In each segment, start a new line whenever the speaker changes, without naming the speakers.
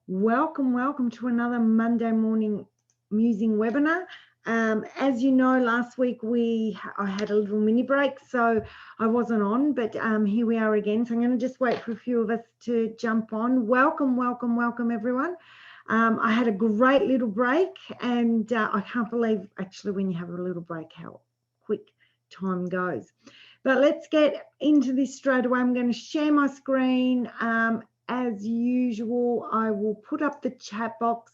Welcome to another Monday morning musing webinar. As you know, last week I had a little mini break, so I wasn't on, but here we are again. So I'm going to just wait for a few of us to jump on. Welcome everyone. I had a great little break, and I can't believe actually when you have a little break how quick time goes. But let's get into this straight away. I'm going to share my screen. As usual, I will put up the chat box.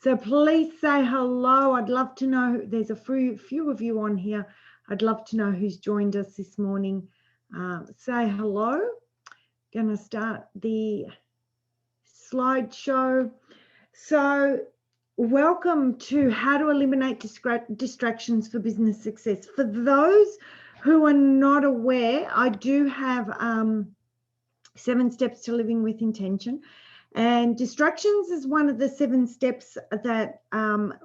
So please say hello. I'd love to know. There's a few of you on here. I'd love to know who's joined us this morning. Say hello. Going to start the slideshow. So welcome to How to Eliminate Distractions for Business Success. For those who are not aware, I do have 7 steps to living with intention, and distractions is one of the 7 steps that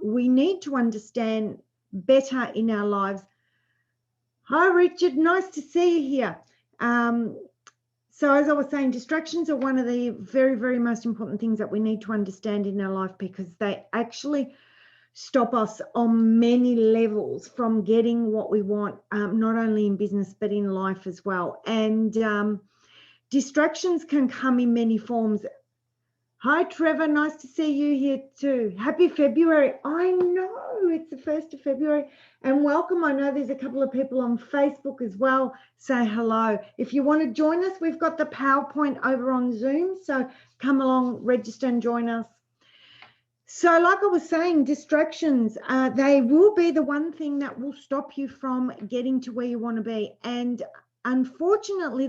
we need to understand better in our lives. Hi Richard, nice to see you here. So as I was saying, distractions are one of the very most important things that we need to understand in our life, because they actually stop us on many levels from getting what we want, not only in business but in life as well. And distractions can come in many forms. Hi, Trevor. Nice to see you here too. Happy February. I know it's the 1st of February. And welcome. I know there's a couple of people on Facebook as well. Say hello. If you want to join us, we've got the PowerPoint over on Zoom. So come along, register and join us. So like I was saying, distractions, they will be the one thing that will stop you from getting to where you want to be. And unfortunately,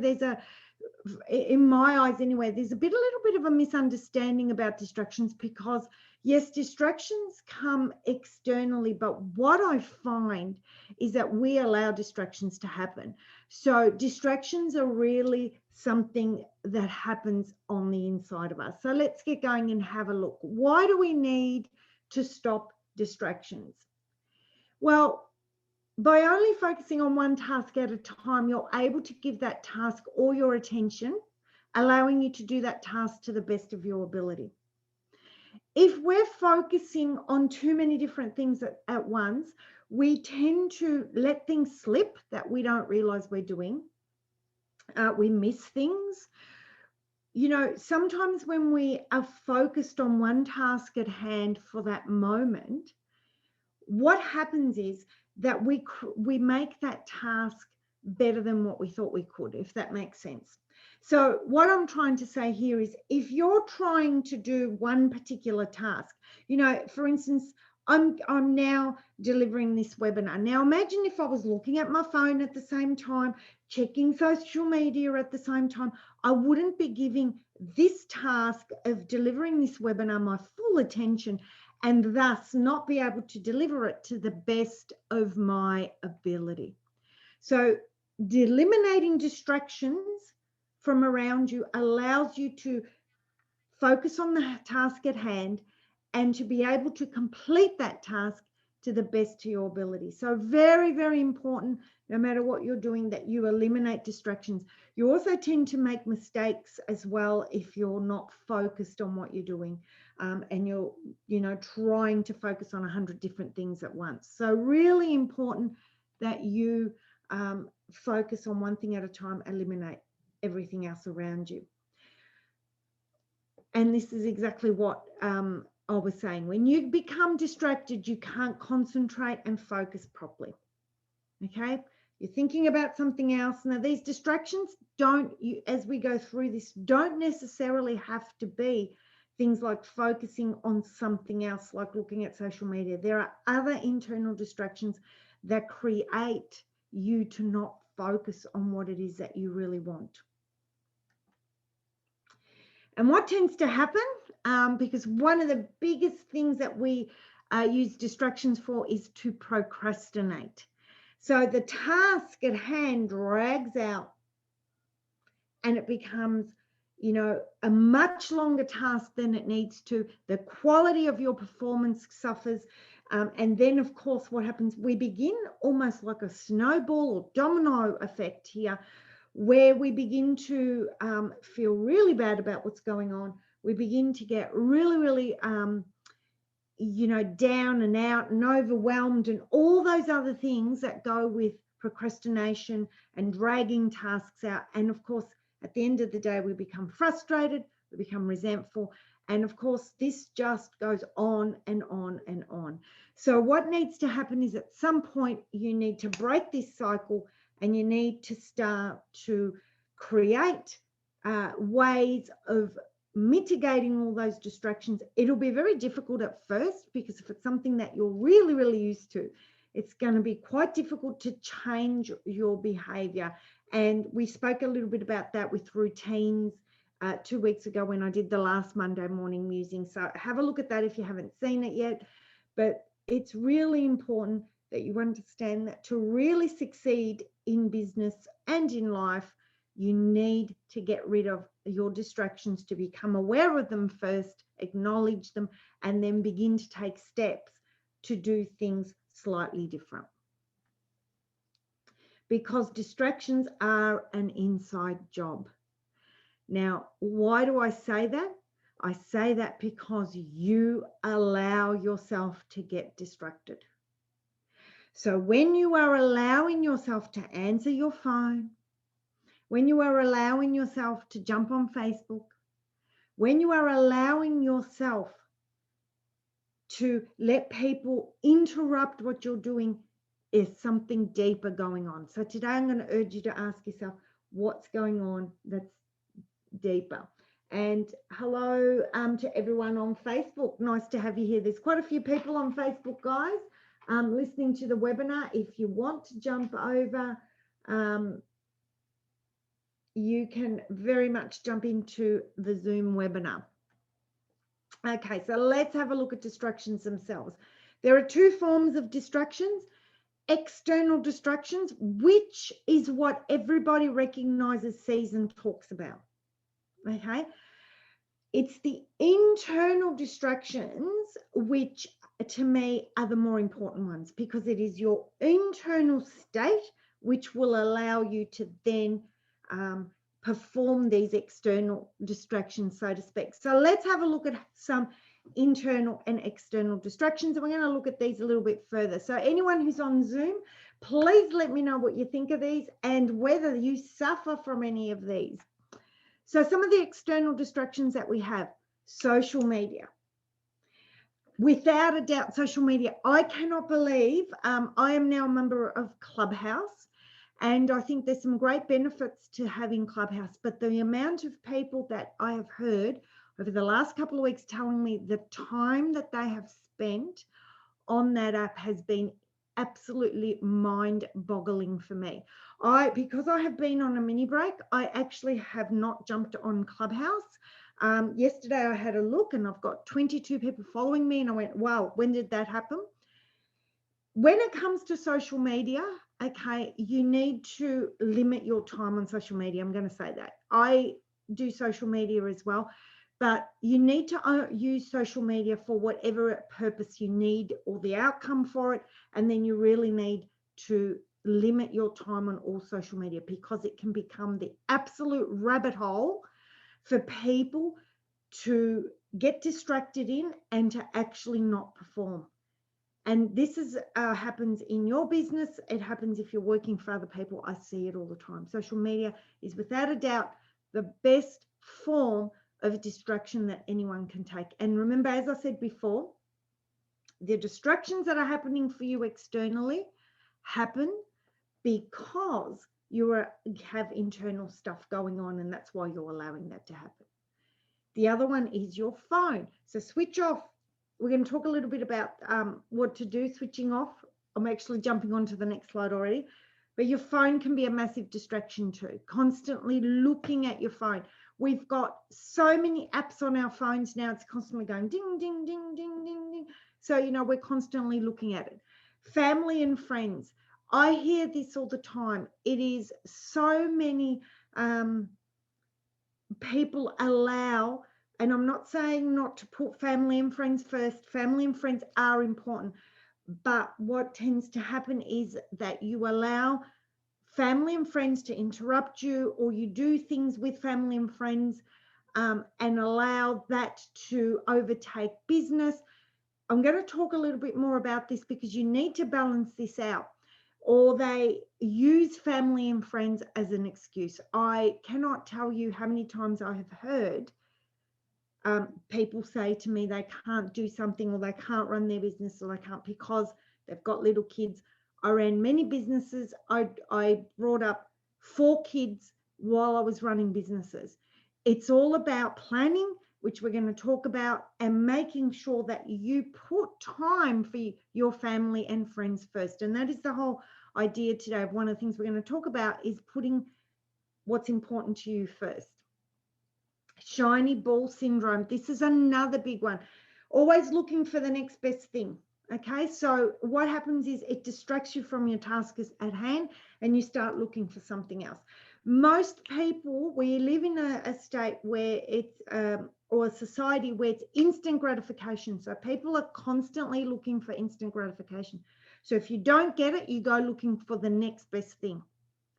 in my eyes anyway, there's a little bit of a misunderstanding about distractions, because yes, distractions come externally, but what I find is that we allow distractions to happen. So distractions are really something that happens on the inside of us. So let's get going and have a look. Why do we need to stop distractions? Well, by only focusing on one task at a time, you're able to give that task all your attention, allowing you to do that task to the best of your ability. If we're focusing on too many different things at once, we tend to let things slip that we don't realize we're doing. We miss things. You know, sometimes when we are focused on one task at hand for that moment, what happens is that we make that task better than what we thought we could, if that makes sense. So what I'm trying to say here is, if you're trying to do one particular task, you know, for instance, I'm now delivering this webinar. Now imagine if I was looking at my phone at the same time, checking social media at the same time, I wouldn't be giving this task of delivering this webinar my full attention, and thus not be able to deliver it to the best of my ability. So eliminating distractions from around you allows you to focus on the task at hand and to be able to complete that task to the best of your ability. So very important, no matter what you're doing, that you eliminate distractions. You also tend to make mistakes as well if you're not focused on what you're doing, and you're, you know, trying to focus on 100 different things at once. So really important that you focus on one thing at a time, eliminate everything else around you. And this is exactly what I was saying. When you become distracted, you can't concentrate and focus properly. Okay? You're thinking about something else. Now, these distractions as we go through this, don't necessarily have to be things like focusing on something else, like looking at social media. There are other internal distractions that create you to not focus on what it is that you really want. And what tends to happen, because one of the biggest things that we use distractions for is to procrastinate. So the task at hand drags out and it becomes, you know, a much longer task than it needs to. The quality of your performance suffers. And then, of course, what happens, we begin almost like a snowball or domino effect here, where we begin to feel really bad about what's going on. We begin to get really, really, down and out and overwhelmed and all those other things that go with procrastination and dragging tasks out. And of course, at the end of the day, we become frustrated, we become resentful. And of course, this just goes on and on and on. So what needs to happen is at some point, you need to break this cycle and you need to start to create ways of mitigating all those distractions. It'll be very difficult at first because if it's something that you're really, really used to, it's going to be quite difficult to change your behavior. And we spoke a little bit about that with routines 2 weeks ago when I did the last Monday morning musing. So have a look at that if you haven't seen it yet. But it's really important that you understand that to really succeed in business and in life, you need to get rid of your distractions, to become aware of them first, acknowledge them, and then begin to take steps to do things slightly different. Because distractions are an inside job. Now, why do I say that? I say that because you allow yourself to get distracted. So when you are allowing yourself to answer your phone, when you are allowing yourself to jump on Facebook, when you are allowing yourself to let people interrupt what you're doing, is something deeper going on. So today I'm going to urge you to ask yourself, what's going on that's deeper? And hello to everyone on Facebook. Nice to have you here. There's quite a few people on Facebook, guys, listening to the webinar. If you want to jump over, you can very much jump into the Zoom webinar. Okay, so let's have a look at distractions themselves. There are two forms of distractions. External distractions, which is what everybody recognizes, sees, and talks about. Okay, it's the internal distractions which to me are the more important ones, because it is your internal state which will allow you to then perform these external distractions, so to speak. So let's have a look at some internal and external distractions, and we're going to look at these a little bit further. So anyone who's on Zoom, please let me know what you think of these and whether you suffer from any of these. So some of the external distractions that we have: social media. Without a doubt, social media. I cannot believe I am now a member of Clubhouse, and I think there's some great benefits to having Clubhouse, but the amount of people that I have heard over the last couple of weeks telling me the time that they have spent on that app has been absolutely mind-boggling for me. Because I have been on a mini break, I actually have not jumped on Clubhouse. Yesterday I had a look and I've got 22 people following me, and I went, wow, when did that happen? When it comes to social media, okay, you need to limit your time on social media. I'm going to say that. I do social media as well, but you need to use social media for whatever purpose you need or the outcome for it. And then you really need to limit your time on all social media, because it can become the absolute rabbit hole for people to get distracted in and to actually not perform. And this is happens in your business. It happens if you're working for other people. I see it all the time. Social media is without a doubt the best form of distraction that anyone can take. And remember, as I said before, the distractions that are happening for you externally happen because you have internal stuff going on, and that's why you're allowing that to happen. The other one is your phone. So switch off. We're going to talk a little bit about what to do switching off. I'm actually jumping on to the next slide already. But your phone can be a massive distraction too. Constantly looking at your phone. We've got so many apps on our phones now. It's constantly going ding, ding, ding, ding, ding, ding. So, we're constantly looking at it. Family and friends. I hear this all the time. It is so many people allow, and I'm not saying not to put family and friends first. Family and friends are important. But what tends to happen is that you allow family and friends to interrupt you, or you do things with family and friends and allow that to overtake business. I'm going to talk a little bit more about this because you need to balance this out, or they use family and friends as an excuse. I cannot tell you how many times I have heard people say to me they can't do something, or they can't run their business, or they can't because they've got little kids. I ran many businesses. I brought up 4 kids while I was running businesses. It's all about planning, which we're going to talk about, and making sure that you put time for your family and friends first. And that is the whole idea today. One of the things we're going to talk about is putting what's important to you first. Shiny ball syndrome. This is another big one. Always looking for the next best thing. Okay, so what happens is it distracts you from your task at hand and you start looking for something else. Most people, we live in a state where it's, or a society where it's instant gratification. So people are constantly looking for instant gratification. So if you don't get it, you go looking for the next best thing.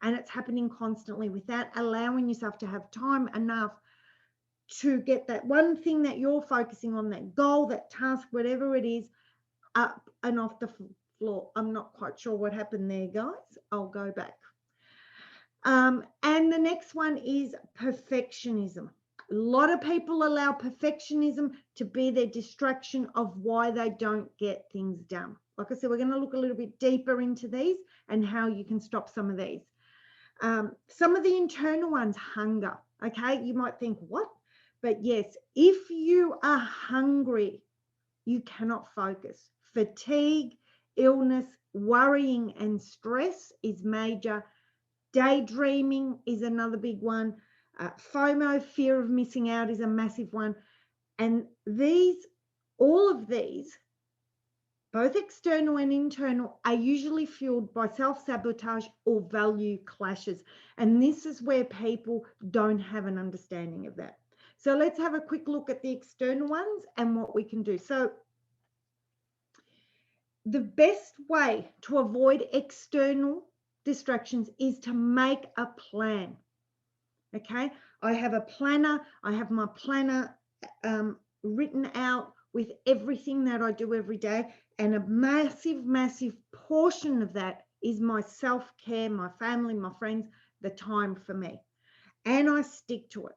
And it's happening constantly without allowing yourself to have time enough to get that one thing that you're focusing on, that goal, that task, whatever it is, up and off the floor. I'm not quite sure what happened there, guys. I'll go back. And the next one is perfectionism. A lot of people allow perfectionism to be their distraction of why they don't get things done. Like I said, we're going to look a little bit deeper into these and how you can stop some of these. Some of the internal ones, hunger. Okay, you might think, what? But yes, if you are hungry, you cannot focus. Fatigue, illness, worrying, and stress is major. Daydreaming is another big one. FOMO, fear of missing out, is a massive one. And all of these, both external and internal, are usually fueled by self-sabotage or value clashes. And this is where people don't have an understanding of that. So let's have a quick look at the external ones and what we can do. So the best way to avoid external distractions is to make a plan. Okay, I have a planner. I have my planner written out with everything that I do every day. And a massive, massive portion of that is my self-care, my family, my friends, the time for me. And I stick to it.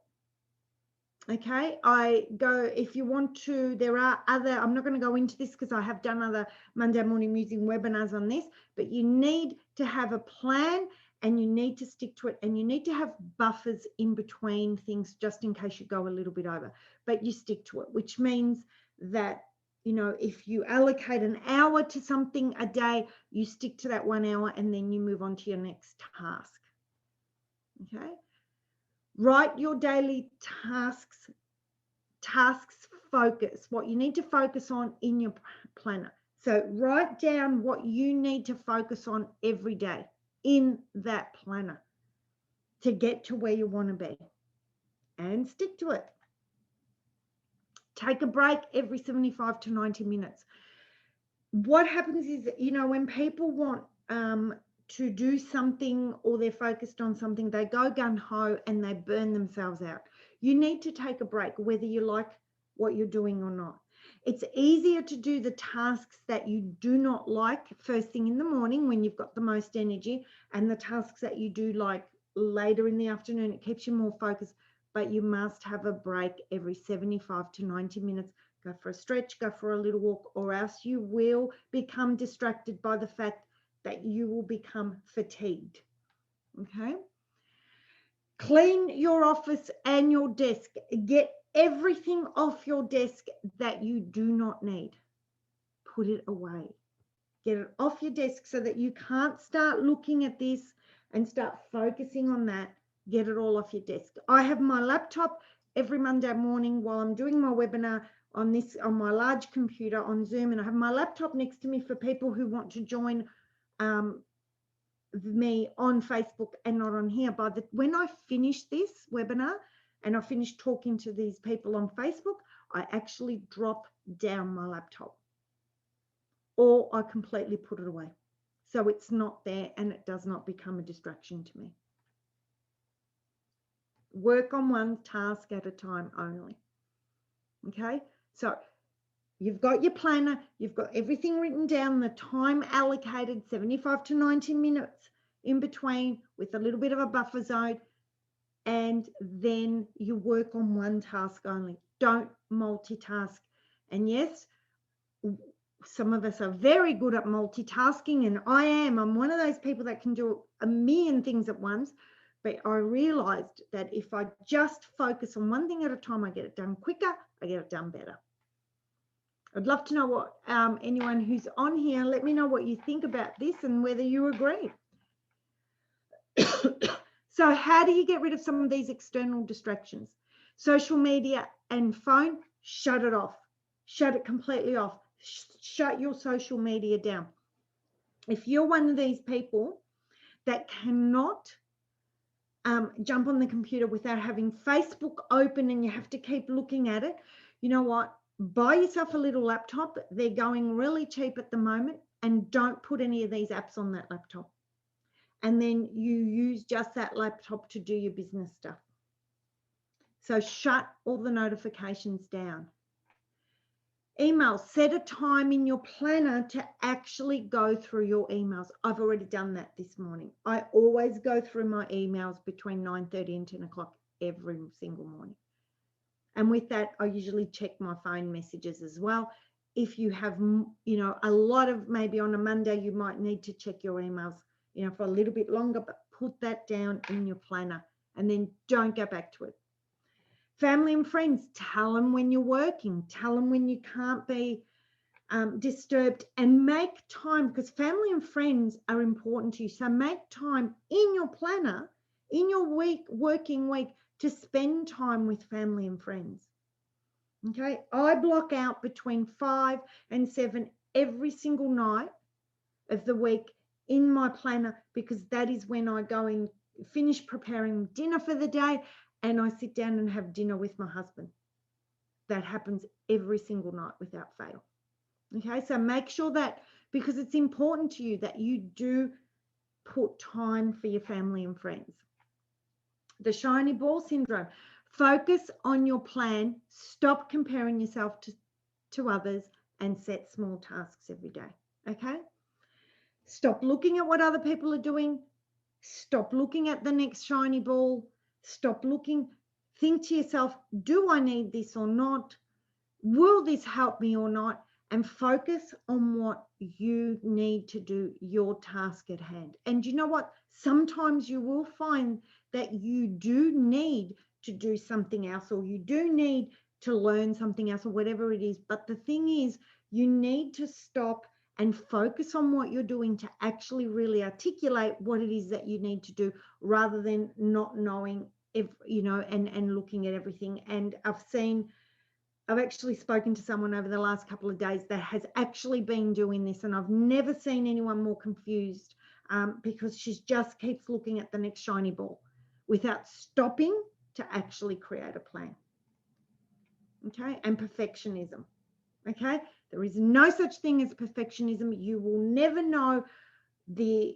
Okay, I go, if you want to, there are other, I'm not going to go into this because I have done other Monday Morning Musing webinars on this, but you need to have a plan and you need to stick to it, and you need to have buffers in between things just in case you go a little bit over, but you stick to it, which means that, you know, if you allocate an hour to something a day, you stick to that 1 hour and then you move on to your next task. Okay. Write your daily tasks focus, what you need to focus on in your planner. So write down what you need to focus on every day in that planner to get to where you want to be, and stick to it. Take a break every 75 to 90 minutes. What happens is, you know, when people want to do something or they're focused on something, they go gung-ho and they burn themselves out. You need to take a break, whether you like what you're doing or not. It's easier to do the tasks that you do not like first thing in the morning when you've got the most energy, and the tasks that you do like later in the afternoon, it keeps you more focused, but you must have a break every 75 to 90 minutes. Go for a stretch, go for a little walk, or else you will become distracted by the fact that you will become fatigued. Okay. Clean your office and your desk. Get everything off your desk that you do not need. Put it away. Get it off your desk so that you can't start looking at this and start focusing on that. Get it all off your desk. I have my laptop every Monday morning while I'm doing my webinar on my large computer on Zoom, and I have my laptop next to me for people who want to join me on Facebook and not on here. When I finish this webinar and I finish talking to these people on Facebook, I actually drop down my laptop, or I completely put it away, so it's not there and it does not become a distraction to me. Work on one task at a time only. Okay, so you've got your planner, you've got everything written down, the time allocated, 75 to 90 minutes in between with a little bit of a buffer zone, and then you work on one task only. Don't multitask. And yes, some of us are very good at multitasking, and I'm one of those people that can do a million things at once. But I realized that if I just focus on one thing at a time, I get it done quicker, I get it done better. I'd love to know what anyone who's on here, let me know what you think about this and whether you agree. So how do you get rid of some of these external distractions? Social media and phone, shut it off. Shut it completely off. Shut your social media down. If you're one of these people that cannot jump on the computer without having Facebook open and you have to keep looking at it, you know what? Buy yourself a little laptop. They're going really cheap at the moment, and don't put any of these apps on that laptop. And then you use just that laptop to do your business stuff. So shut all the notifications down. Email, set a time in your planner to actually go through your emails. I've already done that this morning. I always go through my emails between 9:30 and 10 o'clock every single morning. And with that, I usually check my phone messages as well. If you have, a lot of, maybe on a Monday, you might need to check your emails, for a little bit longer, but put that down in your planner and then don't go back to it. Family and friends, tell them when you're working, tell them when you can't be disturbed, and make time, because family and friends are important to you. So make time in your planner, in your working week, to spend time with family and friends. Okay, I block out between 5 and 7 every single night of the week in my planner, because that is when I go and finish preparing dinner for the day and I sit down and have dinner with my husband. That happens every single night without fail. Okay, so make sure that, because it's important to you, that you do put time for your family and friends. The shiny ball syndrome. Focus on your plan. Stop comparing yourself to others and set small tasks every day. Okay? Stop looking at what other people are doing. Stop looking at the next shiny ball. Stop looking. Think to yourself, do I need this or not? Will this help me or not? And focus on what you need to do, your task at hand. And you know what? Sometimes you will find that you do need to do something else, or you do need to learn something else, or whatever it is. But the thing is, you need to stop and focus on what you're doing to actually really articulate what it is that you need to do, rather than not knowing, and looking at everything. And I've actually spoken to someone over the last couple of days that has actually been doing this, and I've never seen anyone more confused, because she just keeps looking at the next shiny ball without stopping to actually create a plan. Okay, and perfectionism. Okay, there is no such thing as perfectionism. You will never know the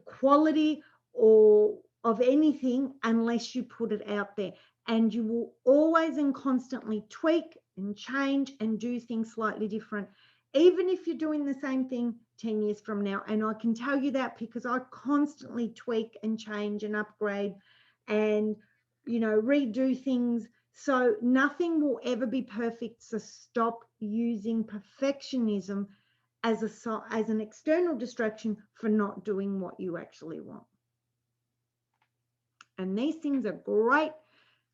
quality or of anything unless you put it out there. And you will always and constantly tweak and change and do things slightly different, even if you're doing the same thing 10 years from now. And I can tell you that because I constantly tweak and change and upgrade and, redo things. So nothing will ever be perfect. So stop using perfectionism as an external distraction for not doing what you actually want. And these things are great.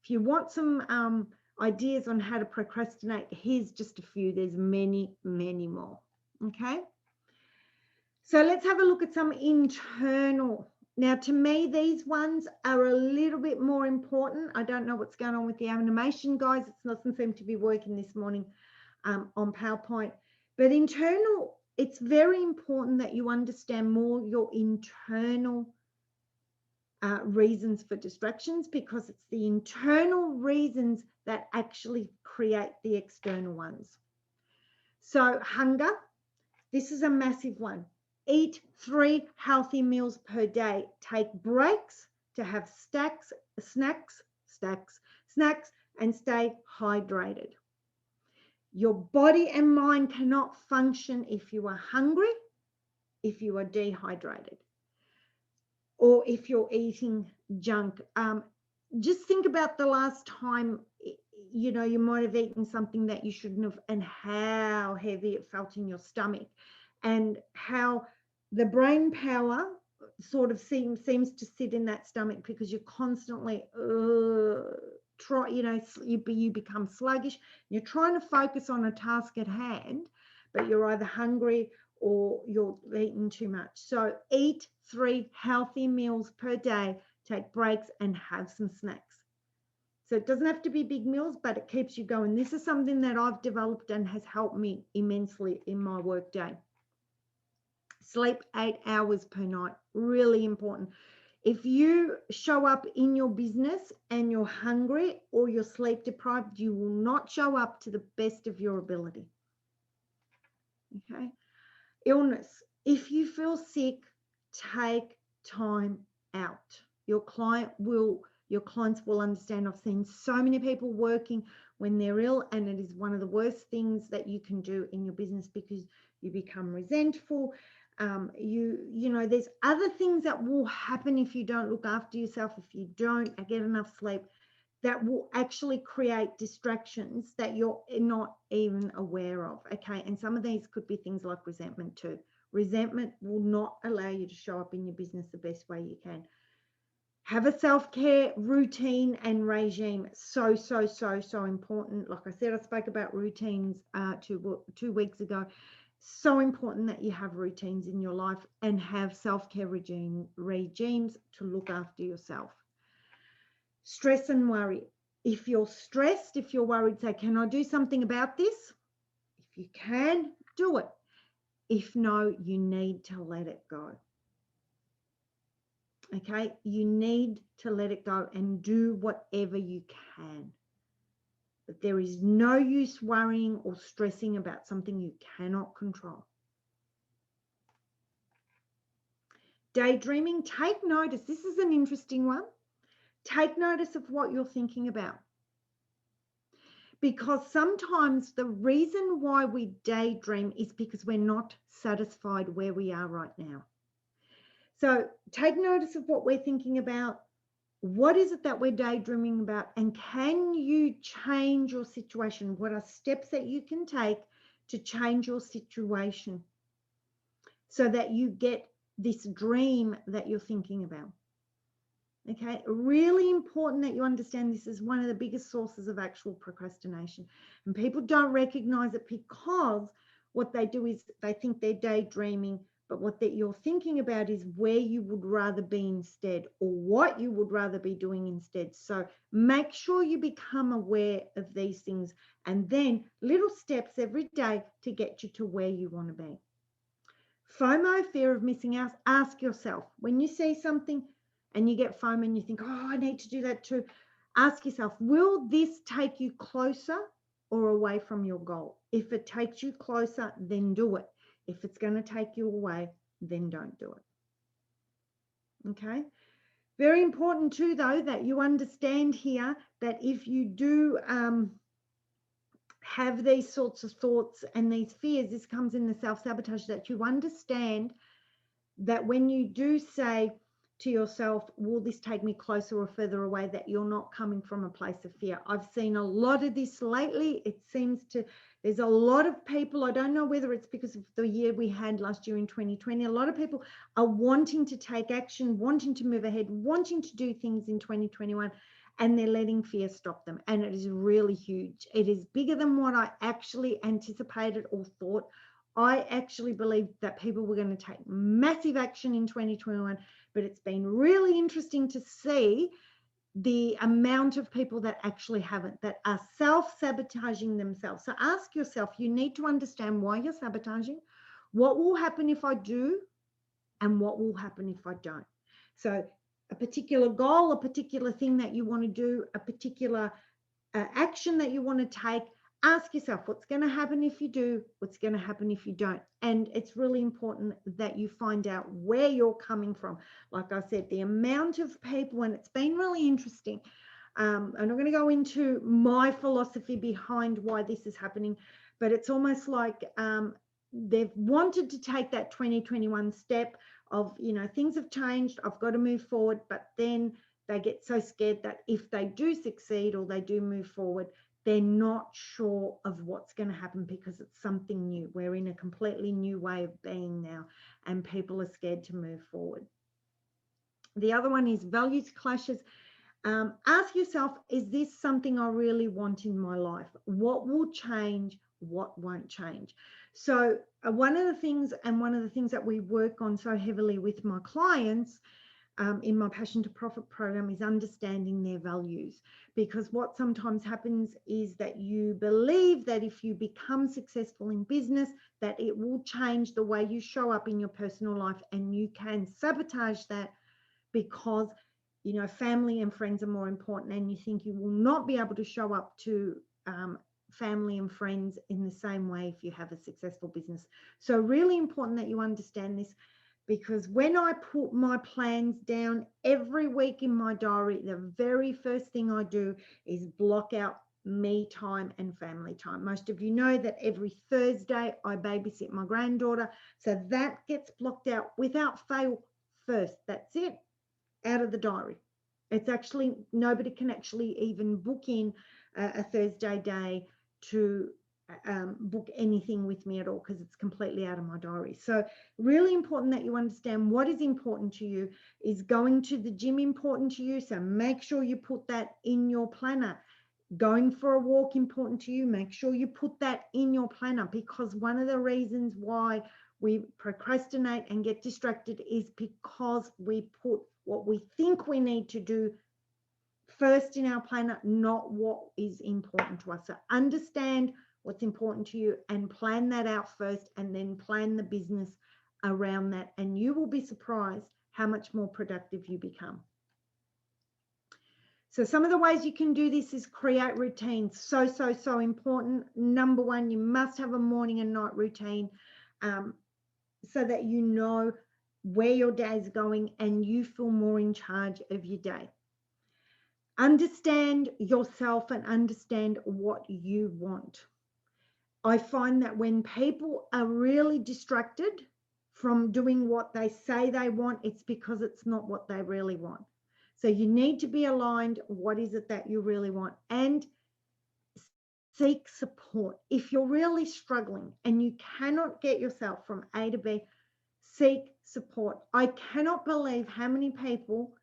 If you want some ideas on how to procrastinate, here's just a few. There's many, many more. Okay. So let's have a look at some internal. Now, to me, these ones are a little bit more important. I don't know what's going on with the animation, guys. It doesn't seem to be working this morning on PowerPoint. But internal, it's very important that you understand more your internal reasons for distractions, because it's the internal reasons that actually create the external ones. So hunger, this is a massive one. Eat 3 healthy meals per day. Take breaks to have snacks snacks, and stay hydrated. Your body and mind cannot function if you are hungry, if you are dehydrated, or if you're eating junk. Just think about the last time, you know, you might have eaten something that you shouldn't have, and how heavy it felt in your stomach, and how the brain power sort of seems to sit in that stomach, because you're constantly you become sluggish. You're trying to focus on a task at hand, but you're either hungry or you're eating too much. So eat 3 healthy meals per day, take breaks, and have some snacks. So it doesn't have to be big meals, but it keeps you going. This is something that I've developed and has helped me immensely in my work day. Sleep 8 hours per night, really important. If you show up in your business and you're hungry or you're sleep deprived, you will not show up to the best of your ability. Okay? Illness. If you feel sick, take time out. Your clients will understand. I've seen so many people working when they're ill, and it is one of the worst things that you can do in your business, because you become resentful. You know, there's other things that will happen if you don't look after yourself, if you don't get enough sleep, that will actually create distractions that you're not even aware of. Okay, and some of these could be things like resentment too. Resentment will not allow you to show up in your business the best way you can. Have a self-care routine and regime. So important. Like I said, I spoke about routines 2 weeks ago. So important that you have routines in your life and have self-care regimes to look after yourself. Stress and worry. If you're stressed, if you're worried, say, can I do something about this? If you can, do it. If no, you need to let it go. Okay, you need to let it go and do whatever you can. But there is no use worrying or stressing about something you cannot control. Daydreaming, take notice. This is an interesting one. Take notice of what you're thinking about. Because sometimes the reason why we daydream is because we're not satisfied where we are right now. So take notice of what we're thinking about. What is it that we're daydreaming about? And can you change your situation? What are steps that you can take to change your situation so that you get this dream that you're thinking about? Okay, really important that you understand this is one of the biggest sources of actual procrastination. And people don't recognize it, because what they do is they think they're daydreaming, but what you're thinking about is where you would rather be instead, or what you would rather be doing instead. So make sure you become aware of these things, and then little steps every day to get you to where you want to be. FOMO, fear of missing out. Ask yourself, when you see something and you get FOMO and you think, oh, I need to do that too, ask yourself, will this take you closer or away from your goal? If it takes you closer, then do it. If it's going to take you away, then don't do it. Okay? Very important too, though, that you understand here that if you do have these sorts of thoughts and these fears, this comes in the self-sabotage, that you understand that when you do say to yourself, will this take me closer or further away, that you're not coming from a place of fear. I've seen a lot of this lately. It seems to, there's a lot of people, I don't know whether it's because of the year we had last year in 2020, a lot of people are wanting to take action, wanting to move ahead, wanting to do things in 2021, and they're letting fear stop them. And it is really huge. It is bigger than what I actually anticipated or thought. I actually believed that people were going to take massive action in 2021, but it's been really interesting to see the amount of people that actually haven't, that are self-sabotaging themselves. So ask yourself, you need to understand why you're sabotaging, what will happen if I do, and what will happen if I don't. So a particular goal, a particular thing that you want to do, a particular action that you want to take, ask yourself, what's going to happen if you do, what's going to happen if you don't. And it's really important that you find out where you're coming from. Like I said, the amount of people, and it's been really interesting, I'm not going to go into my philosophy behind why this is happening, but it's almost like they've wanted to take that 2021 step of, you know, things have changed, I've got to move forward, but then they get so scared that if they do succeed or they do move forward, they're not sure of what's going to happen because it's something new. We're in a completely new way of being now, and people are scared to move forward. The other one is values clashes. Ask yourself, is this something I really want in my life? What will change? What won't change? So one of the things that we work on so heavily with my clients in my Passion to Profit program is understanding their values, because what sometimes happens is that you believe that if you become successful in business, that it will change the way you show up in your personal life, and you can sabotage that because, you know, family and friends are more important, and you think you will not be able to show up to family and friends in the same way if you have a successful business. So really important that you understand this, because when I put my plans down every week in my diary, the very first thing I do is block out me time and family time. Most of you know that every Thursday I babysit my granddaughter, so that gets blocked out without fail first. That's it, out of the diary. It's actually, nobody can actually even book in a Thursday day to book anything with me at all, because it's completely out of my diary. So really important that you understand what is important to you. Is going to the gym important to you? So make sure you put that in your planner. Going for a walk important to you? Make sure you put that in your planner, because one of the reasons why we procrastinate and get distracted is because we put what we think we need to do first in our planner, not what is important to us. So understand what's important to you and plan that out first, and then plan the business around that, and you will be surprised how much more productive you become. So some of the ways you can do this is create routines. So important. Number one, you must have a morning and night routine, so that you know where your day is going and you feel more in charge of your day. Understand yourself and understand what you want. I find that when people are really distracted from doing what they say they want, it's because it's not what they really want. So you need to be aligned. What is it that you really want? And seek support. If you're really struggling and you cannot get yourself from A to B, seek support. I cannot believe how many people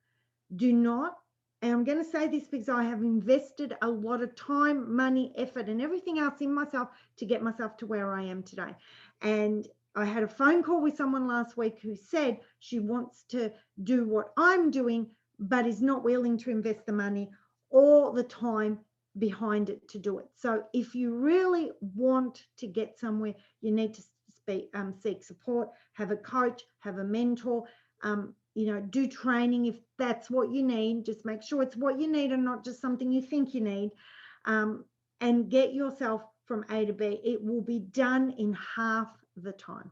do not, and I'm going to say this because I have invested a lot of time, money, effort, and everything else in myself to get myself to where I am today. And I had a phone call with someone last week who said she wants to do what I'm doing, but is not willing to invest the money or the time behind it to do it. So if you really want to get somewhere, you need to seek support, have a coach, have a mentor, you know, do training if that's what you need. Just make sure it's what you need and not just something you think you need, and get yourself from A to B. It will be done in half the time.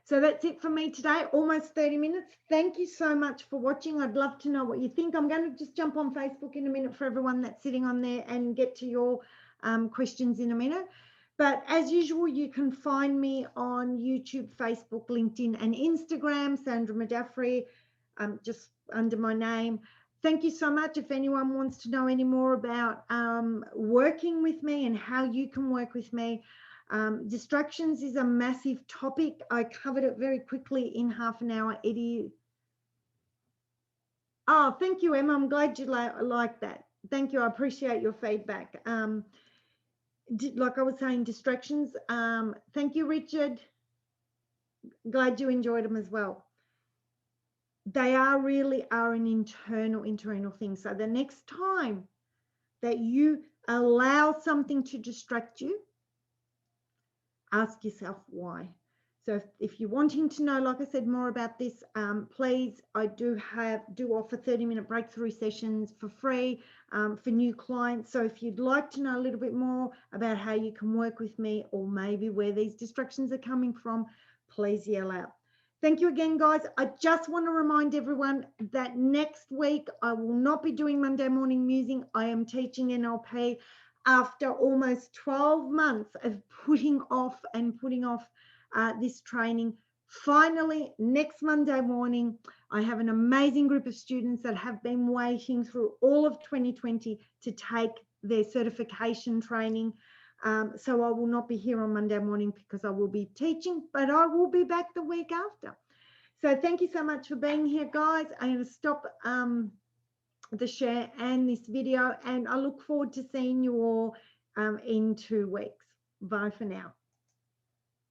So that's it for me today, almost 30 minutes. Thank you so much for watching. I'd love to know what you think. I'm going to just jump on Facebook in a minute for everyone that's sitting on there and get to your questions in a minute. But as usual, you can find me on YouTube, Facebook, LinkedIn, and Instagram, Sandra Madafferi, just under my name. Thank you so much. If anyone wants to know any more about working with me and how you can work with me, distractions is a massive topic. I covered it very quickly in half an hour. It is. Oh, thank you, Emma. I'm glad you like that. Thank you. I appreciate your feedback. Like I was saying, distractions. Thank you, Richard. Glad you enjoyed them as well. They really are an internal thing. So the next time that you allow something to distract you, ask yourself why. So if you're wanting to know, like I said, more about this, please, I do offer 30-minute breakthrough sessions for free for new clients. So if you'd like to know a little bit more about how you can work with me, or maybe where these distractions are coming from, please yell out. Thank you again, guys. I just want to remind everyone that next week I will not be doing Monday morning musing. I am teaching NLP after almost 12 months of putting off this training. Finally, next Monday morning, I have an amazing group of students that have been waiting through all of 2020 to take their certification training. So I will not be here on Monday morning because I will be teaching, but I will be back the week after. So thank you so much for being here, guys. I'm going to stop the share and this video, and I look forward to seeing you all in 2 weeks. Bye for now.